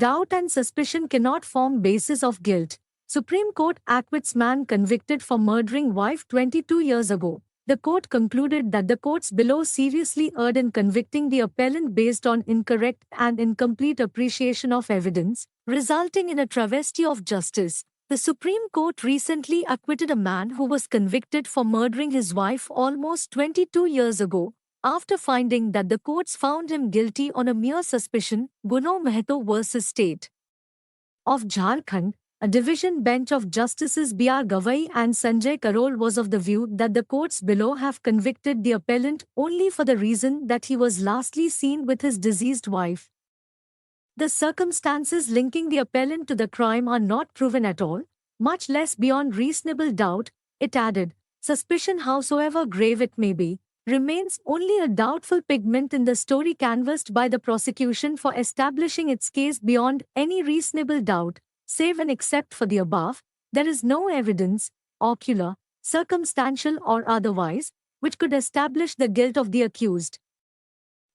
Doubt and suspicion cannot form basis of guilt. Supreme Court acquits man convicted for murdering wife 22 years ago. The court concluded that the courts below seriously erred in convicting the appellant based on incorrect and incomplete appreciation of evidence, resulting in a travesty of justice. The Supreme Court recently acquitted a man who was convicted for murdering his wife almost 22 years ago, after finding that the courts found him guilty on a mere suspicion. Guno Mehto vs. State of Jharkhand, a division bench of Justices B.R. Gavai and Sanjay Karol was of the view that the courts below have convicted the appellant only for the reason that he was lastly seen with his deceased wife. The circumstances linking the appellant to the crime are not proven at all, much less beyond reasonable doubt, it added. Suspicion, howsoever grave it may be, remains only a doubtful pigment in the story canvassed by the prosecution for establishing its case beyond any reasonable doubt. Save and except for the above, there is no evidence, ocular, circumstantial or otherwise, which could establish the guilt of the accused.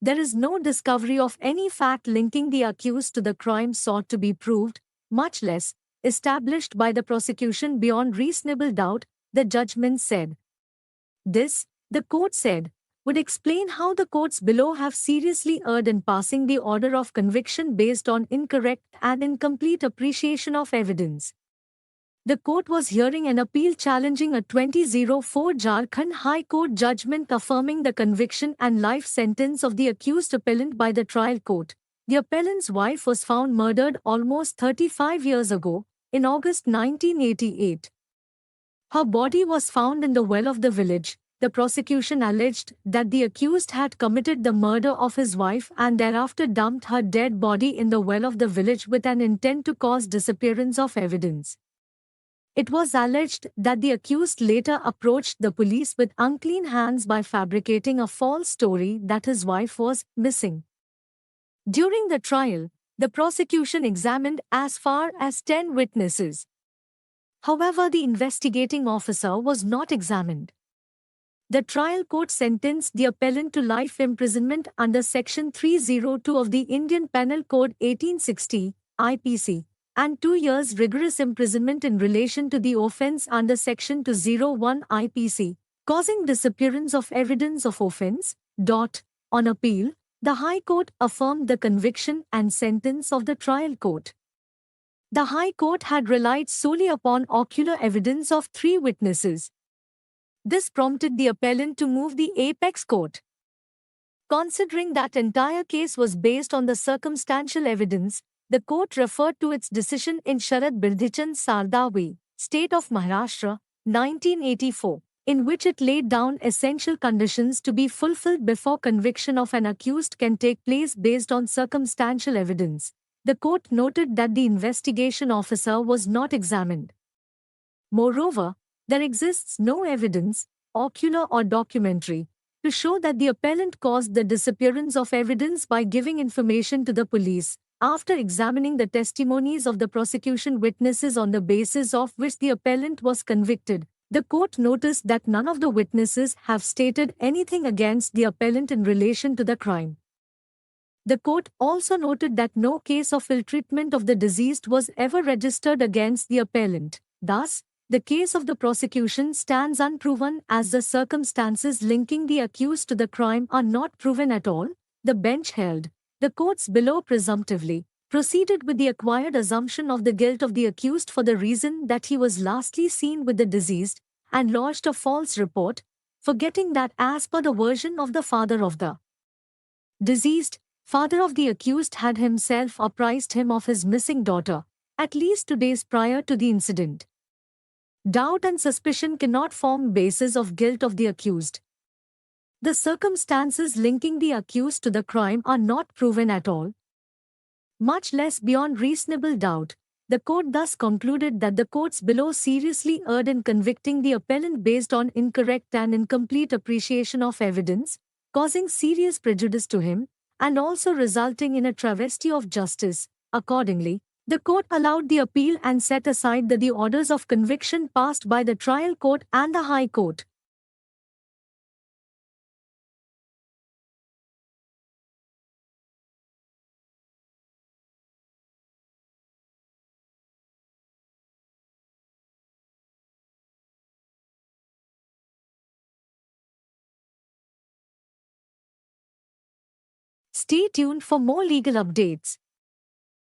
There is no discovery of any fact linking the accused to the crime sought to be proved, much less established by the prosecution beyond reasonable doubt, the judgment said. This, the court said, would explain how the courts below have seriously erred in passing the order of conviction based on incorrect and incomplete appreciation of evidence. The court was hearing an appeal challenging a 2004 Jharkhand High Court judgment affirming the conviction and life sentence of the accused appellant by the trial court. The appellant's wife was found murdered almost 35 years ago, in August 1988. Her body was found in the well of the village. The prosecution alleged that the accused had committed the murder of his wife and thereafter dumped her dead body in the well of the village with an intent to cause disappearance of evidence. It was alleged that the accused later approached the police with unclean hands by fabricating a false story that his wife was missing. During the trial, the prosecution examined as far as 10 witnesses. However, the investigating officer was not examined. The trial court sentenced the appellant to life imprisonment under Section 302 of the Indian Penal Code 1860, IPC, and 2 years rigorous imprisonment in relation to the offence under Section 201 IPC, causing disappearance of evidence of offence. On appeal, the High Court affirmed the conviction and sentence of the trial court. The High Court had relied solely upon ocular evidence of 3 witnesses. This prompted the appellant to move the apex court. Considering that entire case was based on the circumstantial evidence, the court referred to its decision in Sharad Birdhichand Sardawi, State of Maharashtra, 1984, in which it laid down essential conditions to be fulfilled before conviction of an accused can take place based on circumstantial evidence. The court noted that the investigation officer was not examined. Moreover, there exists no evidence, ocular or documentary, to show that the appellant caused the disappearance of evidence by giving information to the police. After examining the testimonies of the prosecution witnesses on the basis of which the appellant was convicted, the court noticed that none of the witnesses have stated anything against the appellant in relation to the crime. The court also noted that no case of ill-treatment of the deceased was ever registered against the appellant. Thus, the case of the prosecution stands unproven as the circumstances linking the accused to the crime are not proven at all, the bench held. The courts below presumptively proceeded with the acquired assumption of the guilt of the accused for the reason that he was lastly seen with the deceased, and lodged a false report, forgetting that as per the version of the father of the deceased, father of the accused had himself apprised him of his missing daughter, at least 2 days prior to the incident. Doubt and suspicion cannot form basis of guilt of the accused. The circumstances linking the accused to the crime are not proven at all, much less beyond reasonable doubt. The court thus concluded that the courts below seriously erred in convicting the appellant based on incorrect and incomplete appreciation of evidence, causing serious prejudice to him, and also resulting in a travesty of justice. Accordingly, the court allowed the appeal and set aside the orders of conviction passed by the trial court and the High Court. Stay tuned for more legal updates.